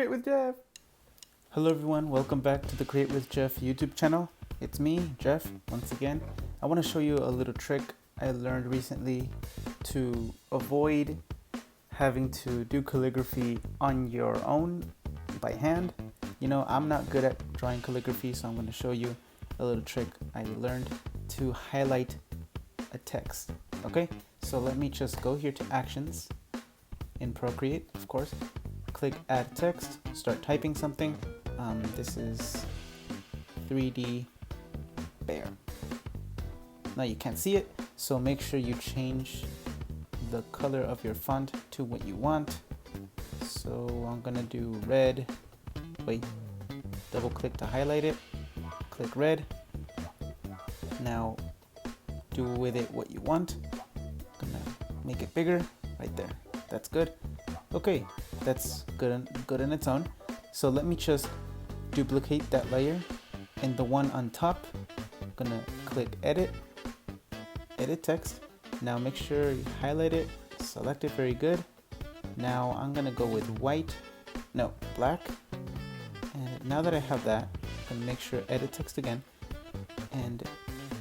Create with Jeff. Hello everyone, welcome back to the Create with Jeff YouTube channel. It's me, Jeff, once again. I want to show you a little trick I learned recently to avoid having to do calligraphy on your own by hand. You know, I'm not good at drawing calligraphy, so I'm going to show you a little trick I learned to highlight a text. Okay, so let me just go here to Actions in Procreate, of course. Click Add Text, start typing something. This is 3D bear. Now you can't see it, so make sure you change the color of your font to what you want. So I'm gonna do red. Wait, double click to highlight it. Click red. Now do with it what you want. Gonna make it bigger right there. That's good. Okay, that's good in its own. So let me just duplicate that layer, and the one on top, I'm gonna click edit text. Now make sure you highlight it, select it very good. Now I'm gonna go with black. And now that I have that, I'm gonna make sure edit text again, and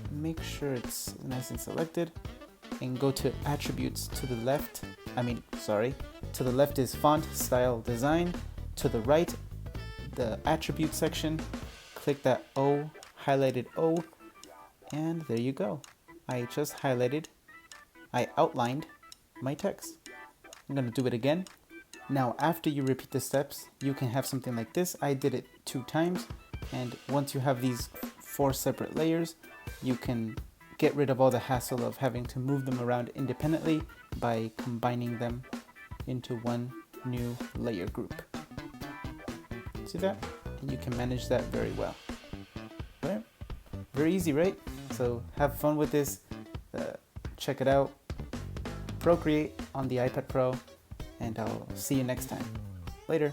make sure it's nice and selected, and go to attributes to the left. To the left is font, style, design. To the right, the attribute section, click that O, highlighted O, and there you go. I outlined my text. I'm gonna do it again. Now, after you repeat the steps, you can have something like this. I did it 2 times, and once you have these 4 separate layers, you can get rid of all the hassle of having to move them around independently by combining them into one new layer group. See that? And you can manage that very well. Right? Very easy, right? So have fun with this. Check it out. Procreate on the iPad Pro, and I'll see you next time. Later.